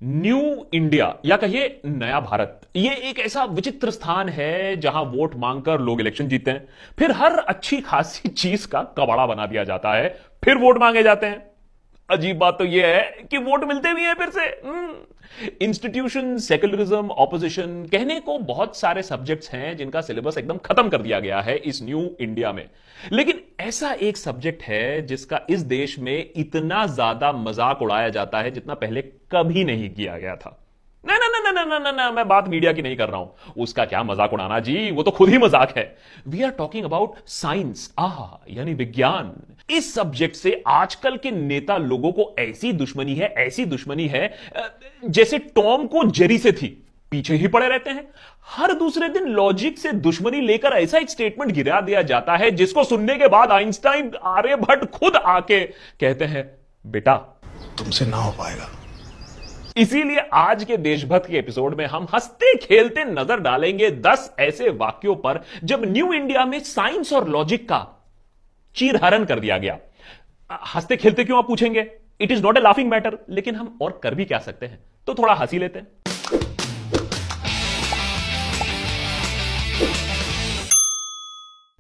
New India या कहिए नया भारत, ये एक ऐसा विचित्र स्थान है जहां वोट मांगकर लोग इलेक्शन जीतते हैं, फिर हर अच्छी खासी चीज का कबाड़ा बना दिया जाता है, फिर वोट मांगे जाते हैं। अजीब बात तो यह है कि वोट मिलते भी हैं फिर से। इंस्टीट्यूशन, सेक्युलरिज्म, ऑपोजिशन, कहने को बहुत सारे सब्जेक्ट्स हैं जिनका सिलेबस एकदम खत्म कर दिया गया है इस न्यू इंडिया में। लेकिन ऐसा एक सब्जेक्ट है जिसका इस देश में इतना ज्यादा मजाक उड़ाया जाता है जितना पहले कभी नहीं किया गया था। ना ना ना ना ना ना ना, मैं बात मीडिया की नहीं कर रहा हूं। उसका क्या मजाक उड़ाना जी, वो तो खुद ही मजाक है। We are talking about science, यानी विज्ञान। इस सब्जेक्ट से आजकल के नेता लोगों को ऐसी दुश्मनी है, ऐसी दुश्मनी है, जैसे टॉम को जेरी से थी, पीछे ही पड़े रहते हैं। हर दूसरे दिन लॉजिक से दुश्मनी लेकर ऐसा एक स्टेटमेंट गिरा दिया जाता है जिसको सुनने के बाद आइंस्टाइन, आर्यभट्ट खुद आके कहते हैं बेटा तुमसे ना हो पाएगा। इसीलिए आज के देशभक्त के एपिसोड में हम हंसते खेलते नजर डालेंगे 10 ऐसे वाक्यों पर जब न्यू इंडिया में साइंस और लॉजिक का चीरहरण कर दिया गया। हंसते खेलते क्यों आप पूछेंगे? It is not a laughing matter, लेकिन हम और कर भी क्या सकते हैं, तो थोड़ा हंसी लेते हैं।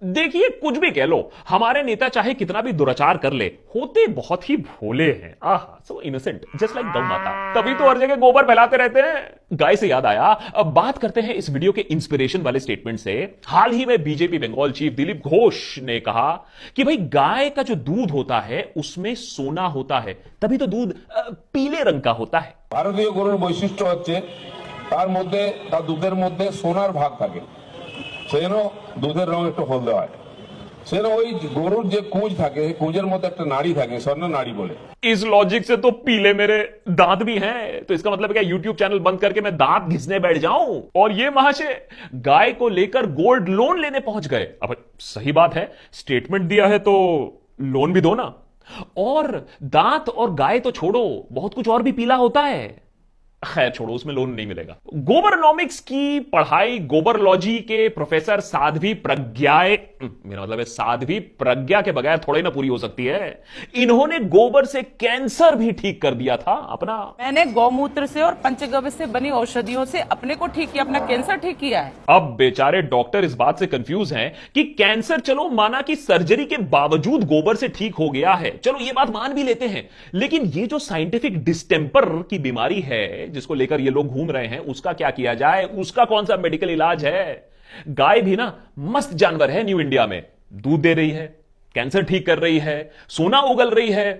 देखिए, कुछ भी कह लो, हमारे नेता चाहे कितना भी दुराचार कर ले, होते बहुत ही भोले हैं। सो इनोसेंट, जस्ट लाइक गौ माता। तभी तो हर जगह गोबर फैलाते रहते हैं। गाय से याद आया, अब बात करते हैं इस वीडियो के इंस्पिरेशन वाले स्टेटमेंट से। हाल ही में बीजेपी बंगाल चीफ दिलीप घोष ने कहा कि भाई गाय का जो दूध होता है उसमें सोना होता है, तभी तो दूध पीले रंग का होता है। ভারতীয় গরুর বৈশিষ্ট্য হচ্ছে তার মধ্যে তার দুধের মধ্যে সোনার ভাগ থাকে, সেজন্য দুধের রং একটু হলদে হয়। সেজন্য ওই গরুর যে কুঁজ থাকে, কুঁজের মধ্যে একটা নাড়ি থাকে, স্বর্ণ নাড়ি বলে। इस लॉजिक से तो पीले मेरे दांत भी हैं, तो इसका मतलब क्या यूट्यूब चैनल बंद करके मैं दांत घिसने बैठ जाऊं? और ये महाशय गाय को लेकर गोल्ड लोन लेने पहुंच गए। अब सही बात है, स्टेटमेंट दिया है तो लोन भी दो ना। और दांत और गाय तो छोड़ो, बहुत कुछ और भी पीला होता है। खैर छोड़ो, उसमें लोन नहीं मिलेगा। गोबरनॉमिक्स की पढ़ाई गोबरलॉजी के प्रोफेसर साध्वी प्रज्ञाए, मेरा मतलब है साध्वी प्रज्ञा के बगैर थोड़ी ना पूरी हो सकती है। इन्होंने गोबर से कैंसर भी ठीक कर दिया था अपना। मैंने गौमूत्र से और पंचगव्य से बनी औषधियों से अपने को ठीक किया, अपना कैंसर ठीक किया है। अब बेचारे डॉक्टर इस बात से कंफ्यूज हैं कि कैंसर चलो माना कि सर्जरी के बावजूद गोबर से ठीक हो गया है, चलो ये बात मान भी लेते हैं, लेकिन ये जो साइंटिफिक डिस्टेंपर की बीमारी है जिसको लेकर ये लोग घूम रहे हैं, उसका क्या किया जाए? उसका कौन सा मेडिकल इलाज है? गाय भी ना मस्त जानवर है न्यू इंडिया में, दूध दे रही है, कैंसर ठीक कर रही है, सोना उगल रही है,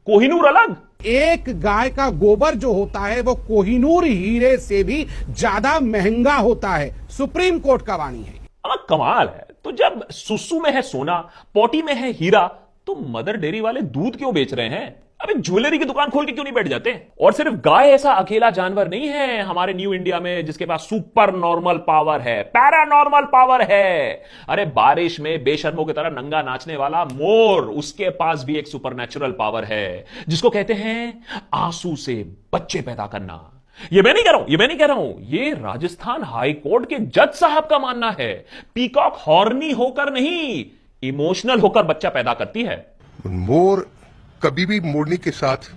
कोहिनूर अलग। एक गाय का गोबर जो होता है वो कोहिनूर हीरे से भी ज्यादा महंगा होता है, सुप्रीम कोर्ट का वाणी है। कमाल है। तो जब सुसु में है सोना, पोटी में है हीरा, तो मदर डेयरी वाले दूध क्यों बेच रहे हैं? अबे ज्वेलरी की दुकान खोल के क्यों नहीं बैठ जाते? और सिर्फ गाय ऐसा अकेला जानवर नहीं है हमारे न्यू इंडिया में जिसके पास सुपर नॉर्मल पावर है, पैरानॉर्मल पावर है। अरे बारिश में बेशर्मों की तरह नंगा नाचने वाला मोर, उसके पास भी एक सुपरनैचुरल पावर है जिसको कहते हैं आंसू से बच्चे पैदा करना। ये मैं नहीं कह रहा हूं, ये मैं नहीं कह रहा हूं, ये राजस्थान हाई कोर्ट के जज साहब का मानना है। पीकॉक हॉर्नी होकर नहीं, इमोशनल होकर बच्चा पैदा करती है। मोर कभी भी मोरनी के साथ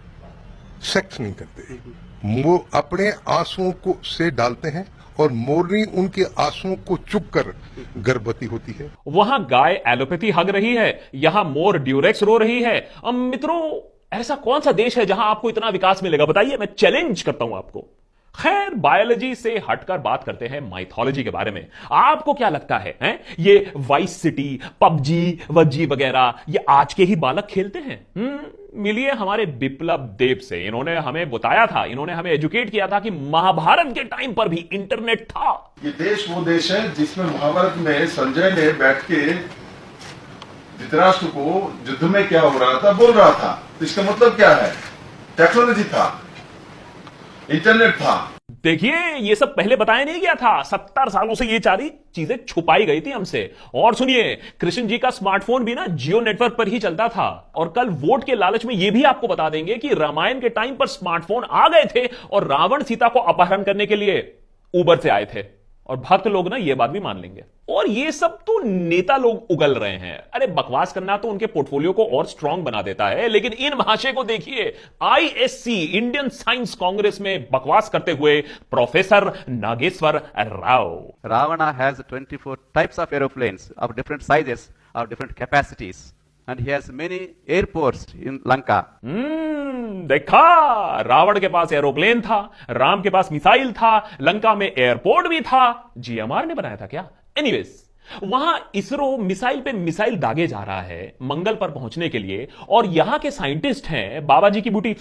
सेक्स नहीं करते, वो अपने आंसुओं को से डालते हैं और मोरनी उनके आंसुओं को चुप कर गर्भवती होती है। वहां गाय एलोपैथी हग रही है, यहां मोर ड्यूरेक्स रो रही है। मित्रों, ऐसा कौन सा देश है जहां आपको इतना विकास मिलेगा? बताइए, मैं चैलेंज करता हूं आपको। खैर, बायोलॉजी से हटकर बात करते हैं माइथोलॉजी के बारे में। आपको क्या लगता है ये वाइस सिटी, पबजी, वजी वगैरह ये आज के ही बालक खेलते हैं? मिलिए हमारे बिप्लब देव से। इन्होंने हमें बताया था, इन्होंने हमें एजुकेट किया था कि महाभारत के टाइम पर भी इंटरनेट था। ये देश वो देश है जिसमें महाभारत में संजय ने बैठ के धृतराष्ट्र को युद्ध में क्या हो रहा था बोल रहा था। तो इसका मतलब क्या है? टेक्नोलॉजी था, इंटरनेट था। देखिए, ये सब पहले बताया नहीं गया था। 70 सालों से ये सारी चीजें छुपाई गई थी हमसे। और सुनिए, कृष्ण जी का स्मार्टफोन भी ना जियो नेटवर्क पर ही चलता था। और कल वोट के लालच में ये भी आपको बता देंगे कि रामायण के टाइम पर स्मार्टफोन आ गए थे और रावण सीता को अपहरण करने के लिए ऊबर से आए थे। और भक्त लोग ना ये बात भी मान लेंगे। और ये सब तो नेता लोग उगल रहे हैं। अरे बकवास करना तो उनके पोर्टफोलियो को और स्ट्रांग बना देता है, लेकिन इन महाशय को देखिए, आईएससी इंडियन साइंस कांग्रेस में बकवास करते हुए professor Nageshwar Rao. Ravana has 24 types of aeroplanes of different sizes, of different capacities, and he has many airports in Lanka. देखा, रावण के पास एरोप्लेन था, राम के पास मिसाइल था, लंका में एयरपोर्ट भी था। जीएमआर ने बनाया था क्या? एनीवेज, वहां इसरो मिसाइल पे मिसाइल दागे जा रहा है मंगल पर पहुंचने के लिए, और यहां के साइंटिस्ट हैं बाबा जी की बूटी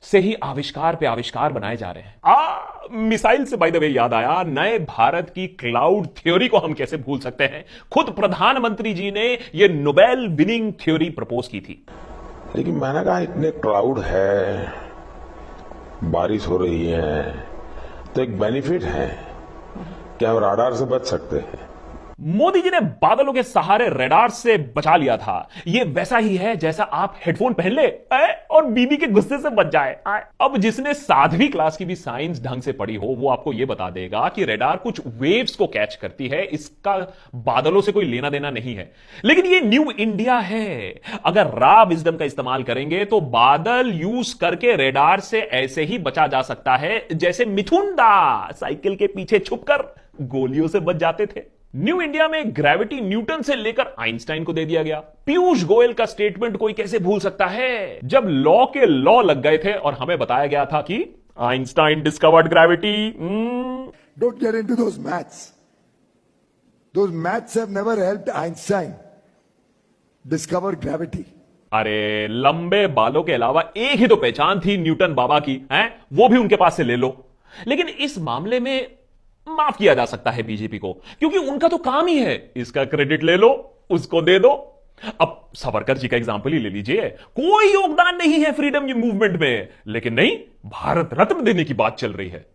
से ही आविष्कार पे आविष्कार बनाए जा रहे हैं। मिसाइल से बाय द वे याद आया, नए भारत की क्लाउड थ्योरी को हम कैसे भूल सकते हैं। खुद प्रधानमंत्री जी ने यह नोबेल विनिंग थ्योरी प्रपोज की थी। लेकिन मैंने कहा इतने क्लाउड है, बारिश हो रही है, तो एक बेनिफिट है कि हम राडार से बच सकते हैं। मोदी जी ने बादलों के सहारे रडार से बचा लिया था। यह वैसा ही है जैसा आप हेडफोन पहन ले और बीबी के गुस्से से बच जाए। अब जिसने 7वीं क्लास की भी साइंस ढंग से पढ़ी हो, वो आपको यह बता देगा कि रडार कुछ वेव्स को कैच करती है, इसका बादलों से कोई लेना देना नहीं है। लेकिन ये न्यू इंडिया है। अगर रॉ विजडम का इस्तेमाल करेंगे तो बादल यूज करके रडार से ऐसे ही बचा जा सकता है जैसे मिथुन दा साइकिल के पीछे छुपकर गोलियों से बच जाते थे। न्यू इंडिया में ग्रेविटी न्यूटन से लेकर आइंस्टाइन को दे दिया गया। पीयूष गोयल का स्टेटमेंट कोई कैसे भूल सकता है, जब लॉ के लॉ लग गए थे और हमें बताया गया था कि Einstein discovered gravity. Don't get into those maths. Those maths have never helped Einstein discover gravity. अरे लंबे बालों के अलावा एक ही तो पहचान थी न्यूटन बाबा की, हैं? वो भी उनके पास से ले लो। लेकिन इस मामले में माफ किया जा सकता है बीजेपी को, क्योंकि उनका तो काम ही है इसका क्रेडिट ले लो, उसको दे दो। अब सावरकर जी का एग्जांपल ही ले लीजिए, कोई योगदान नहीं है फ्रीडम मूवमेंट में, लेकिन नहीं, भारत रत्न देने की बात चल रही है।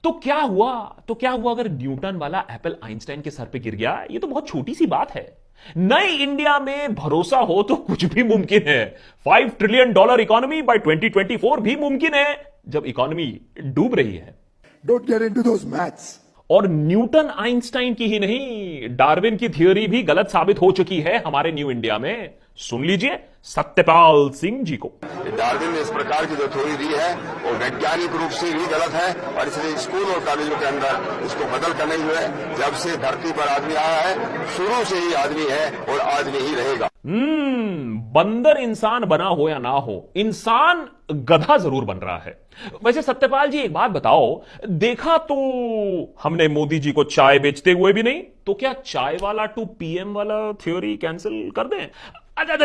तो क्या हुआ अगर न्यूटन वाला एप्पल आइंस्टाइन के सर पे गिर गया? ये तो बहुत छोटी सी बात है। नई इंडिया में भरोसा हो तो कुछ भी मुमकिन है। $5 ट्रिलियन इकोनॉमी बाय 2024 भी मुमकिन है, जब इकोनॉमी डूब रही है। Don't get into those maths. और न्यूटन आइंस्टाइन की ही नहीं, डार्विन की थ्योरी भी गलत साबित हो चुकी है हमारे न्यू इंडिया में। सुन लीजिए सत्यपाल सिंह जी को। डार्विन ने इस प्रकार की जो थ्योरी दी है वो वैज्ञानिक रूप से भी गलत है, और इसलिए स्कूल और कॉलेजों के अंदर उसको बदल कर नहीं हुए। जब से धरती पर आदमी आया है, शुरू से ही आदमी है और आदमी ही रहेगा। बंदर इंसान बना हो या ना हो, इंसान गधा जरूर बन रहा है। वैसे सत्यपाल जी एक बात बताओ, देखा तो हमने मोदी जी को चाय बेचते हुए भी नहीं, तो क्या चाय वाला टू पीएम वाला थ्योरी कैंसिल कर दें? अच्छा,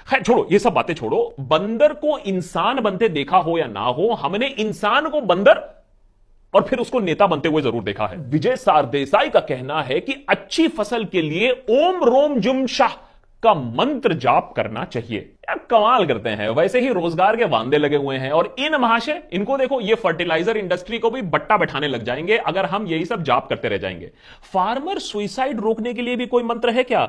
खैर छोड़ो, ये सब बातें छोड़ो। बंदर को इंसान बनते देखा हो या ना हो, हमने इंसान को बंदर और फिर उसको नेता बनते हुए जरूर देखा है। विजय सरदेसाई का कहना है कि अच्छी फसल के लिए ओम रोम जुम शाह का मंत्र जाप करना चाहिए। यार कमाल करते हैं। वैसे ही रोजगार के वांदे लगे हुए हैं, और इन महाशय, इनको देखो, ये फर्टिलाइजर इंडस्ट्री को भी बट्टा बैठाने लग जाएंगे अगर हम यही सब जाप करते रह जाएंगे। फार्मर सुइसाइड रोकने के लिए भी कोई मंत्र है क्या?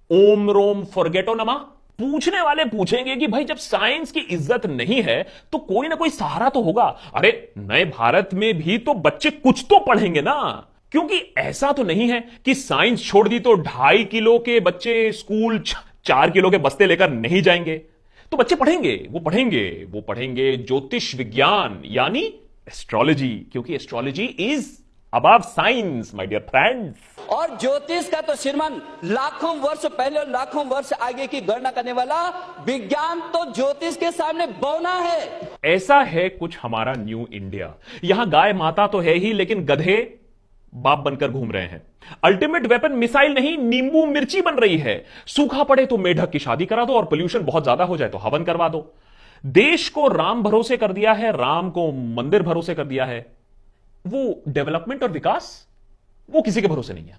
ओम रोम फॉरगेटो नमः। पूछने वाले पूछेंगे कि भाई जब साइंस की इज्जत नहीं है तो कोई ना कोई सहारा तो होगा। अरे नए भारत में भी तो बच्चे कुछ तो पढ़ेंगे ना, क्योंकि ऐसा तो नहीं है कि साइंस छोड़ दी तो 2.5 किलो के बच्चे स्कूल 4 किलो के बस्ते लेकर नहीं जाएंगे। तो बच्चे पढ़ेंगे, वो पढ़ेंगे ज्योतिष विज्ञान यानी एस्ट्रोलॉजी, क्योंकि astrology is above science my dear friends. और ज्योतिष का तो श्रीमान लाखों वर्ष पहले और लाखों वर्ष आगे की गणना करने वाला विज्ञान तो ज्योतिष के सामने बौना है। ऐसा है कुछ हमारा न्यू इंडिया। यहां गाय माता तो है ही, लेकिन गधे बाप बनकर घूम रहे हैं। अल्टीमेट वेपन मिसाइल नहीं, नींबू मिर्ची बन रही है। सूखा पड़े तो मेढक की शादी करा दो, और पोल्यूशन बहुत ज्यादा हो जाए तो हवन करवा दो। देश को राम भरोसे कर दिया है, राम को मंदिर भरोसे कर दिया है। वो डेवलपमेंट और विकास वो किसी के भरोसे नहीं है।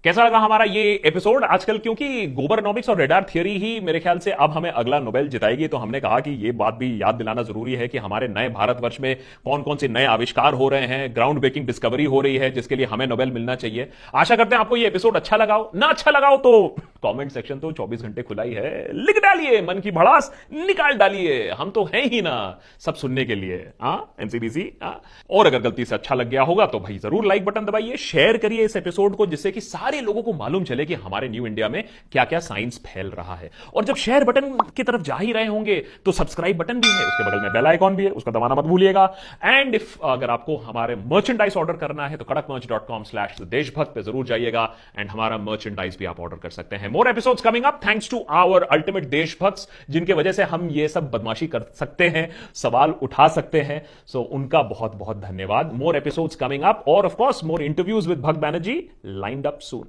कैसा लगा हमारा ये एपिसोड आजकल, क्योंकि गोबरनॉमिक्स और रेडार थियरी ही मेरे ख्याल से अब हमें अगला नोबेल जिताएगी, तो हमने कहा कि ये बात भी याद दिलाना जरूरी है कि हमारे नए भारतवर्ष में कौन कौन से नए आविष्कार हो रहे हैं, ग्राउंड ब्रेकिंग डिस्कवरी हो रही है, जिसके लिए हमें नोबेल मिलना चाहिए। आशा करते हैं आपको ये एपिसोड अच्छा लगा हो। ना अच्छा लगा हो तो कमेंट सेक्शन तो 24 घंटे खुला ही है, लिख डालिए, मन की भड़ास निकाल डालिए, हम तो हैं ही ना सब सुनने के लिए। एमसीबीसी। और अगर गलती से अच्छा लग गया होगा तो भाई जरूर लाइक बटन दबाइए, शेयर करिए इस एपिसोड को, जिससे कि सारे लोगों को मालूम चले कि हमारे न्यू इंडिया में क्या क्या साइंस फैल रहा है। और जब शेयर बटन की तरफ जा ही रहे होंगे तो सब्सक्राइब बटन भी है, उसके बगल में बेल आइकॉन भी है, उसका दबाना मत भूलिएगा। एंड इफ अगर आपको हमारे मर्चेंडाइज ऑर्डर करना है तो kadakmerch.com/देशभक्त पे जरूर जाइएगा एंड हमारा मर्चेंडाइज भी आप ऑर्डर कर सकते हैं। More episodes coming up thanks to our ultimate देशभक्ट्स, जिनके वजह से हम ये सब बदमाशी कर सकते हैं, सवाल उठा सकते हैं। सो उनका बहुत बहुत धन्यवाद। मोर एपिसोड्स कमिंग अप और of course more interviews with भक्त बैनर्जी लाइंड अप सून।